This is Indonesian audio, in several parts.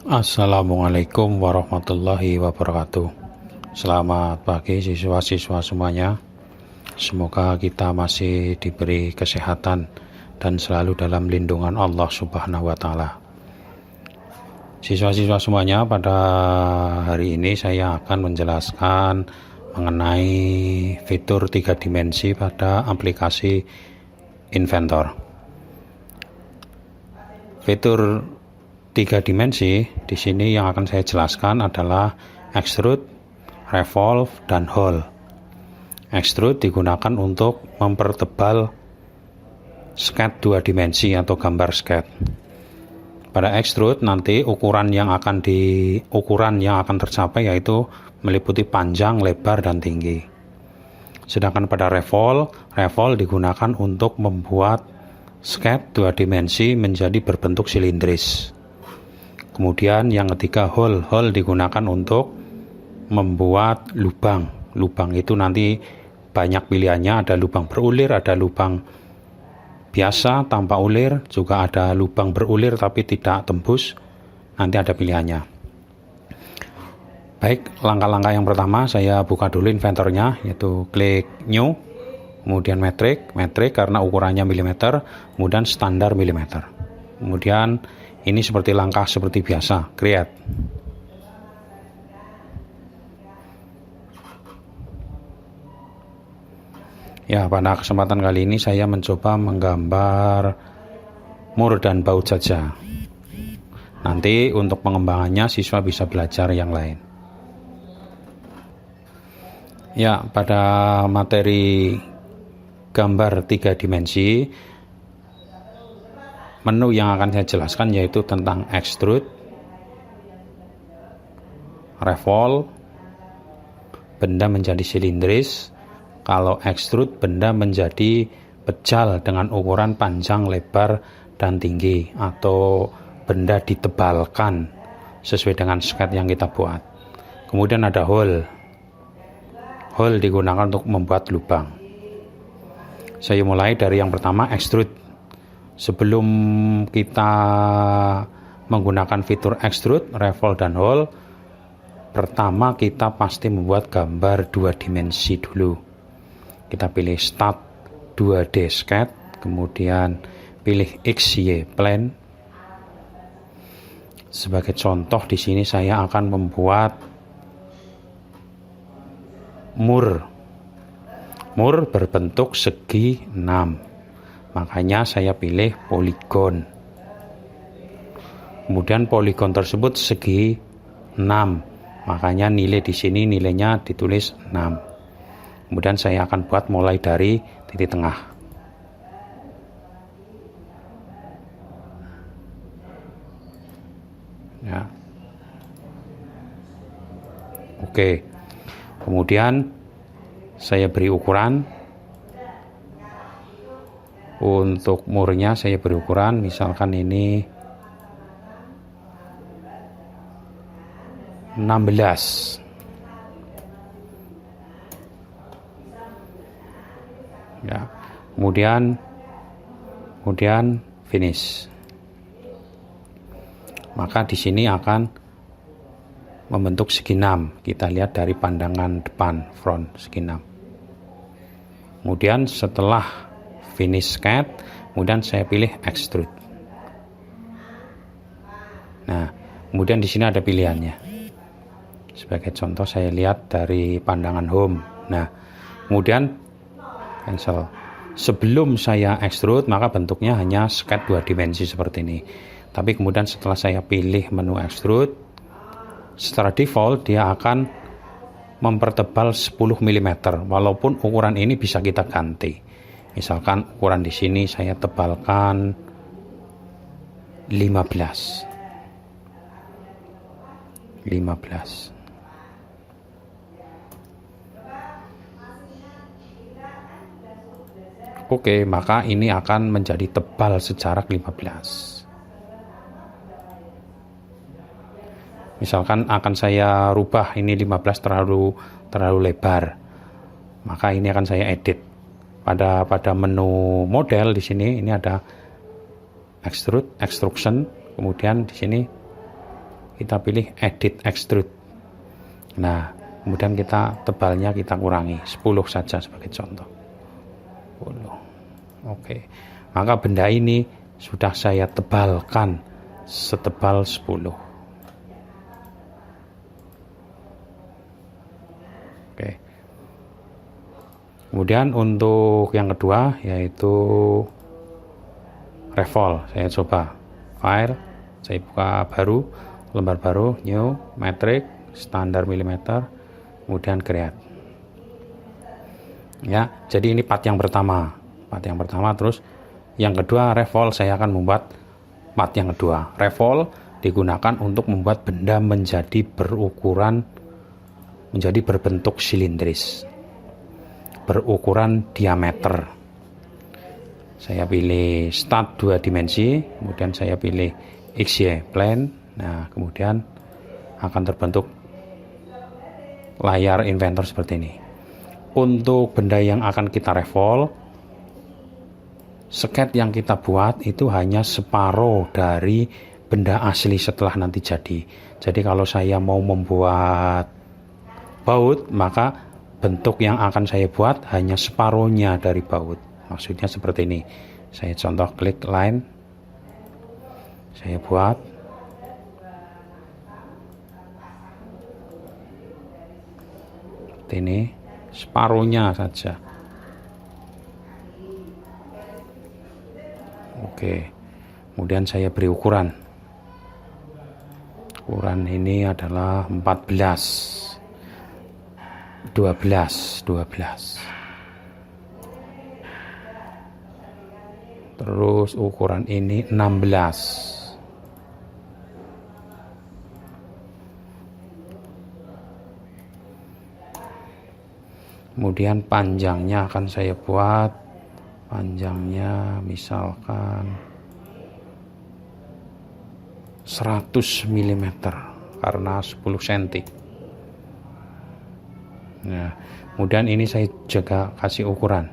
Assalamualaikum warahmatullahi wabarakatuh. Selamat pagi siswa-siswa semuanya. Semoga kita masih diberi kesehatan dan selalu dalam lindungan Allah Subhanahu wa Ta'ala. Siswa-siswa semuanya, pada hari ini saya akan menjelaskan mengenai fitur 3 dimensi pada aplikasi Inventor. Fitur 3 dimensi di sini yang akan saya jelaskan adalah extrude, revolve, dan hole. Extrude digunakan untuk mempertebal sketch 2 dimensi atau gambar sketch. Pada extrude nanti ukuran yang akan tercapai yaitu meliputi panjang, lebar, dan tinggi. Sedangkan pada revolve digunakan untuk membuat sketch 2 dimensi menjadi berbentuk silindris. Kemudian yang ketiga hole digunakan untuk membuat lubang. Lubang itu nanti banyak pilihannya, ada lubang berulir, ada lubang biasa tanpa ulir, juga ada lubang berulir tapi tidak tembus, nanti ada pilihannya. Baik, langkah-langkah yang pertama saya buka dulu inventornya, yaitu klik new, kemudian metrik karena ukurannya milimeter, kemudian standar milimeter. Kemudian ini seperti langkah seperti biasa, create. Ya, pada kesempatan kali ini saya mencoba menggambar mur dan baut saja. Nanti untuk pengembangannya siswa bisa belajar yang lain. Ya, pada materi gambar 3 dimensi, menu yang akan saya jelaskan yaitu tentang extrude, revolve, benda menjadi silindris. Kalau extrude, benda menjadi pejal dengan ukuran panjang, lebar, dan tinggi, atau benda ditebalkan sesuai dengan sketch yang kita buat. Kemudian ada hole digunakan untuk membuat lubang. Saya mulai dari yang pertama, extrude. Sebelum kita menggunakan fitur extrude, revolve, dan hole, pertama kita pasti membuat gambar 2 dimensi dulu. Kita pilih start 2D sketch, kemudian pilih XY plane. Sebagai contoh di sini saya akan membuat mur berbentuk segi 6. Makanya saya pilih poligon. Kemudian poligon tersebut segi 6. Makanya nilai di sini nilainya ditulis 6. Kemudian saya akan buat mulai dari titik tengah. Ya. Oke. Kemudian saya beri ukuran. Untuk murnya saya beri ukuran, misalkan ini 16. Ya. Kemudian finish. Maka di sini akan membentuk segi 6. Kita lihat dari pandangan depan front segi 6. Kemudian setelah finish sketch, kemudian saya pilih extrude. Nah, kemudian di sini ada pilihannya. Sebagai contoh saya lihat dari pandangan home. Nah, kemudian cancel. Sebelum saya extrude, maka bentuknya hanya sketch 2 dimensi seperti ini. Tapi kemudian setelah saya pilih menu extrude, secara default dia akan mempertebal 10 mm, walaupun ukuran ini bisa kita ganti. Misalkan ukuran di sini saya tebalkan 15. Oke, maka ini akan menjadi tebal sejarak 15. Misalkan akan saya rubah ini 15 terlalu lebar, maka ini akan saya edit. Pada menu model di sini ini ada extrude, extrusion, kemudian di sini kita pilih edit extrude. Nah, kemudian kita tebalnya kita kurangi 10 saja sebagai contoh. 10. Oke. Maka benda ini sudah saya tebalkan setebal 10. Oke. Kemudian untuk yang kedua yaitu revol. Saya coba file, saya buka baru, lembar baru, new, metric, standar milimeter, kemudian create. Ya, jadi ini part yang pertama. Terus yang kedua revol, saya akan membuat part yang kedua. Revol digunakan untuk membuat benda menjadi berbentuk silindris, berukuran diameter. Saya pilih start 2 dimensi, kemudian saya pilih XY plane. Nah, kemudian akan terbentuk layar inventor seperti ini. Untuk benda yang akan kita revol, sket yang kita buat itu hanya separuh dari benda asli setelah nanti jadi. Jadi kalau saya mau membuat baut, maka bentuk yang akan saya buat hanya separuhnya dari baut. Maksudnya seperti ini. Saya contoh klik line, saya buat. Seperti ini, separuhnya saja. Oke, kemudian saya beri ukuran. Ukuran ini adalah 12. Terus ukuran ini 16. Kemudian panjangnya akan saya buat, panjangnya misalkan 100 mm karena 10 cm. Nah, kemudian ini saya juga kasih ukuran.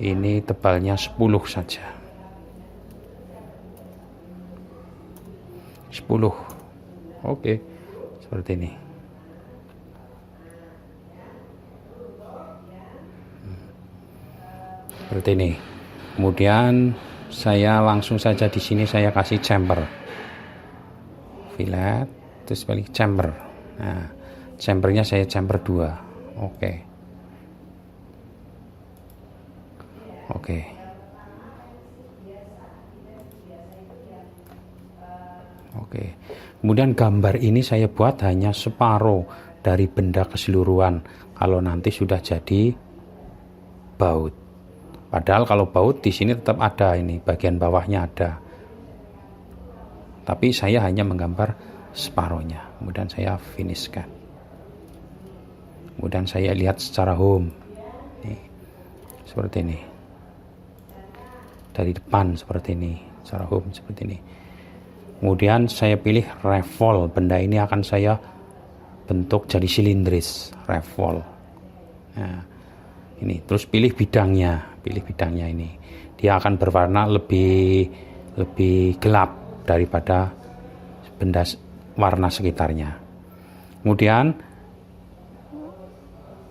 Ini tebalnya 10 saja. 10. Oke, seperti ini. Seperti ini. Kemudian saya langsung saja di sini saya kasih chamber. Fillet, terus balik chamber. Nah, chambernya saya chamber 2. Oke. Kemudian gambar ini saya buat hanya separuh dari benda keseluruhan kalau nanti sudah jadi baut. Padahal kalau baut di sini tetap ada, ini bagian bawahnya ada. Tapi saya hanya menggambar separuhnya. Kemudian saya finishkan. Kemudian saya lihat secara home. Nih, seperti ini. Dari depan seperti ini, secara home seperti ini. Kemudian saya pilih revol. Benda ini akan saya bentuk jadi silindris, revol. Nah, ini terus pilih bidangnya ini. Dia akan berwarna lebih gelap daripada benda warna sekitarnya. Kemudian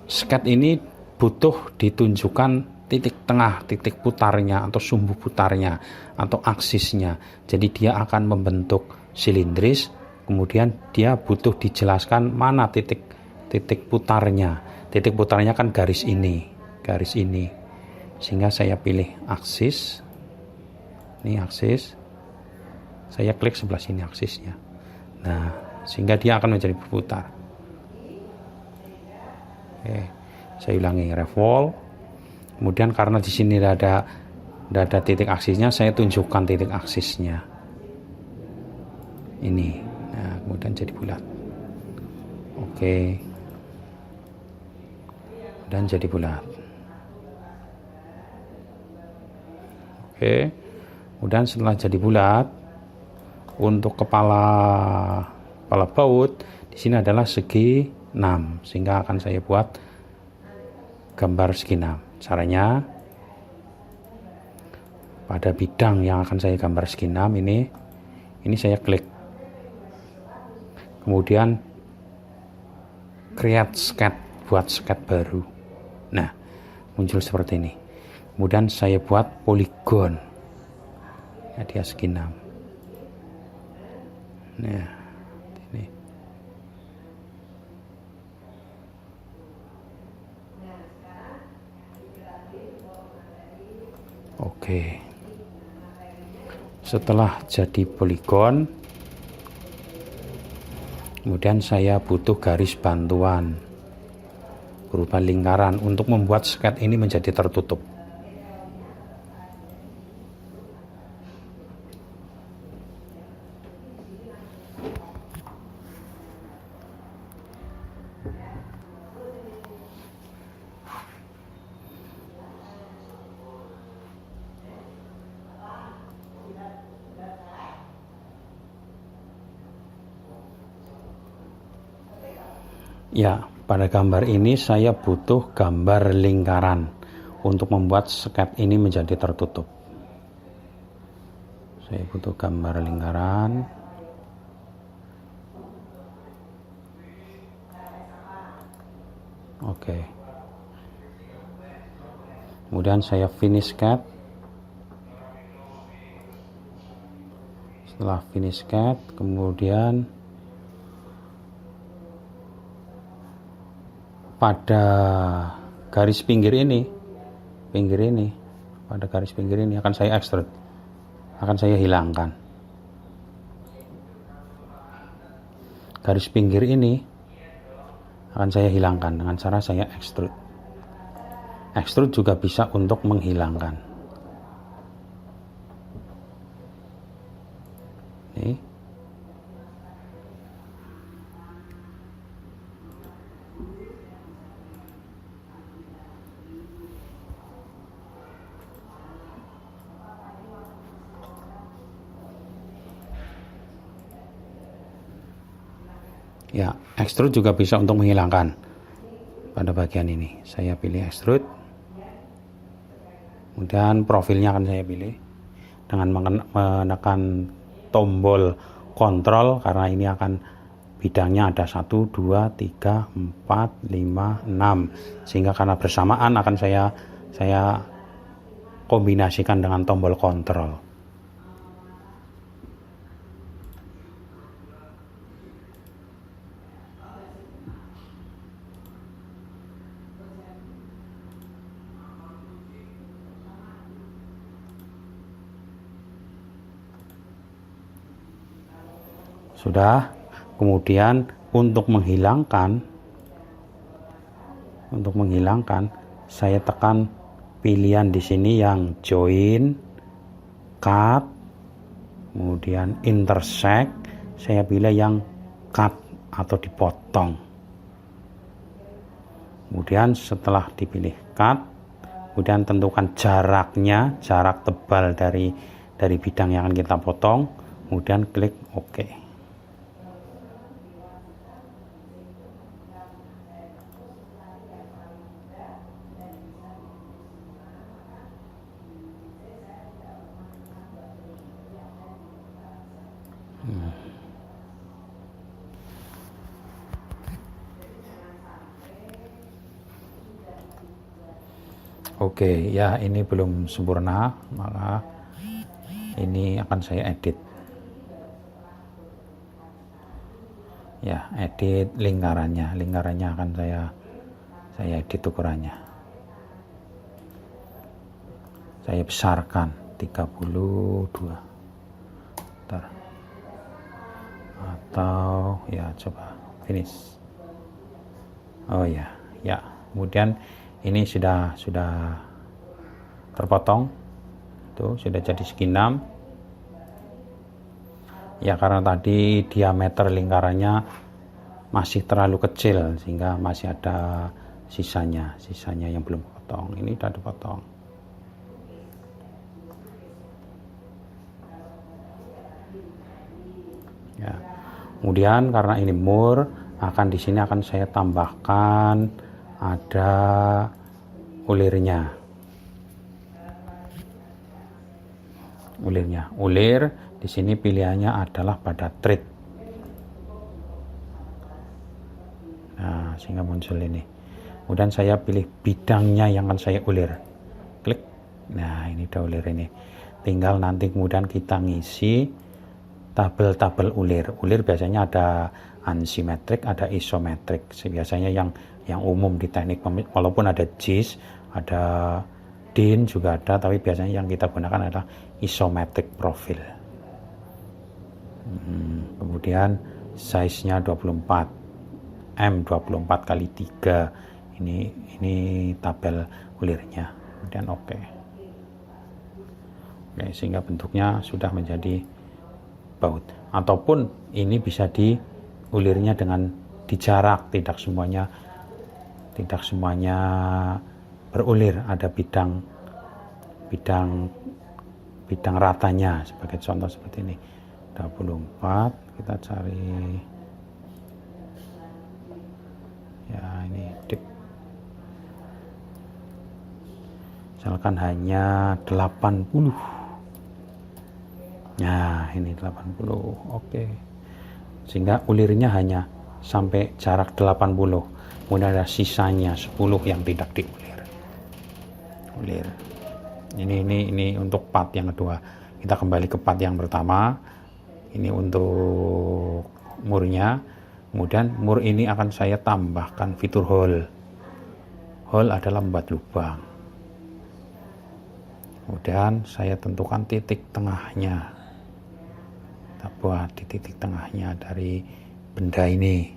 sket ini butuh ditunjukkan titik tengah, titik putarnya atau sumbu putarnya atau aksisnya. Jadi dia akan membentuk silindris, kemudian dia butuh dijelaskan mana titik putarnya. Titik putarnya kan garis ini. Sehingga saya pilih aksis. Ini aksis. Saya klik sebelah sini aksisnya. Nah, sehingga dia akan menjadi berputar. Oke, saya ulangi revol. Kemudian karena di sini tidak ada titik aksisnya, saya tunjukkan titik aksisnya. Ini. Nah, kemudian jadi bulat. Oke. Dan jadi bulat. Oke. Kemudian setelah jadi bulat, untuk kepala baut di sini adalah segi 6, sehingga akan saya buat gambar segi 6. Caranya pada bidang yang akan saya gambar segi 6 ini Ini saya klik, kemudian create sketch, buat sketch baru. Nah, muncul seperti ini. Kemudian saya buat poligon, ya, dia segi 6. Nah, ini. Oke. Setelah jadi poligon, kemudian saya butuh garis bantuan berupa lingkaran untuk membuat sketch ini menjadi tertutup. Ya, pada gambar ini saya butuh gambar lingkaran untuk membuat sketch ini menjadi tertutup. Saya butuh gambar lingkaran. Oke. Kemudian saya finish sketch. Setelah finish sketch, kemudian pada garis pinggir ini, pada garis pinggir ini akan saya extrude, akan saya hilangkan. Garis pinggir ini akan saya hilangkan dengan cara saya extrude. Extrude juga bisa untuk menghilangkan. Nih. Ya, extrude juga bisa untuk menghilangkan. Pada bagian ini saya pilih extrude, kemudian profilnya akan saya pilih dengan menekan tombol kontrol, karena ini akan bidangnya ada 1, 2, 3, 4, 5, 6, sehingga karena bersamaan akan saya kombinasikan dengan tombol kontrol. Sudah. Kemudian untuk menghilangkan saya tekan pilihan di sini yang join, cut, kemudian intersect. Saya pilih yang cut atau dipotong. Kemudian setelah dipilih cut, kemudian tentukan jaraknya, jarak tebal dari bidang yang akan kita potong, kemudian klik OK. Oke, ya ini belum sempurna, maka ini akan saya edit. Ya, edit lingkarannya akan saya edit ukurannya. Saya besarkan 32. Bentar. Atau ya coba finish. Oh ya. Kemudian ini sudah terpotong, tuh sudah jadi segi 6. Ya, karena tadi diameter lingkarannya masih terlalu kecil sehingga masih ada sisanya yang belum potong. Ini sudah dipotong. Ya. Kemudian karena ini mur, di sini akan saya tambahkan ada ulirnya. ulirnya. Ulir di sini pilihannya adalah pada thread. Nah, sehingga muncul ini. Kemudian saya pilih bidangnya yang akan saya ulir. Klik. Nah, ini udah ulir ini. Tinggal nanti kemudian kita ngisi tabel-tabel ulir. Ulir biasanya ada unsimetrik, ada isometrik. Biasanya yang umum di teknik, walaupun ada JIS, ada DIN juga ada, tapi biasanya yang kita gunakan adalah isometrik profil. Kemudian size-nya 24 M 24 kali 3. Ini tabel ulirnya. Kemudian oke, sehingga bentuknya sudah menjadi baut. Ataupun ini bisa diulirnya dengan dijarak, tidak semuanya berulir, ada bidang ratanya, sebagai contoh seperti ini. 24, kita cari ya, ini dip, misalkan hanya 80. Nah, ini 80. Oke. Sehingga ulirnya hanya sampai jarak 80. Kemudian ada sisanya 10 yang tidak diulir. Ulir. Ini untuk part yang kedua. Kita kembali ke part yang pertama. Ini untuk murnya. Kemudian mur ini akan saya tambahkan fitur hole. Hole adalah membuat lubang. Kemudian saya tentukan titik tengahnya. Kita buat di titik tengahnya dari benda ini.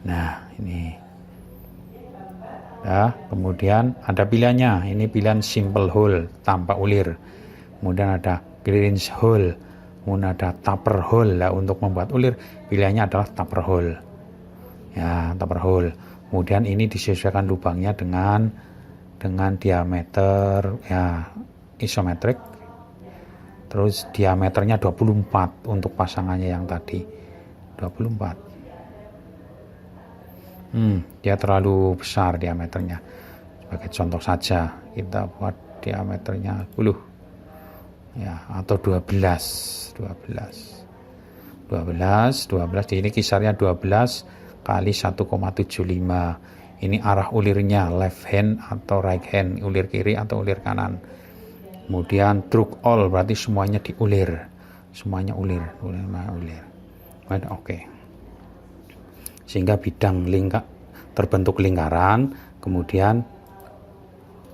Nah, ini. Nah, kemudian ada pilihannya. Ini pilihan simple hole tanpa ulir. Kemudian ada clearance hole. Kemudian ada taper hole. Nah, untuk membuat ulir pilihannya adalah taper hole. Ya, taper hole. Kemudian ini disesuaikan lubangnya dengan diameter ya isometrik. Terus diameternya 24 untuk pasangannya yang tadi. 24. Dia terlalu besar diameternya. Sebagai contoh saja, kita buat diameternya 10. Ya, atau 12. Ini kisarnya 12 kali 1,75. Ini arah ulirnya, left hand atau right hand, ulir kiri atau ulir kanan. Kemudian stroke all, berarti semuanya diulir. Semuanya ulir. Oke. Sehingga bidang terbentuk lingkaran, kemudian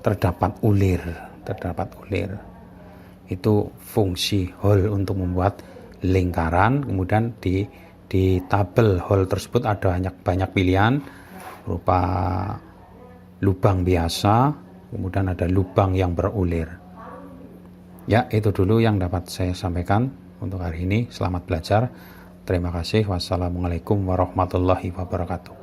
terdapat ulir. Itu fungsi hole untuk membuat lingkaran. Kemudian di tabel hole tersebut ada banyak pilihan berupa lubang biasa, kemudian ada lubang yang berulir. Ya, itu dulu yang dapat saya sampaikan untuk hari ini. Selamat belajar. Terima kasih. Wassalamualaikum warahmatullahi wabarakatuh.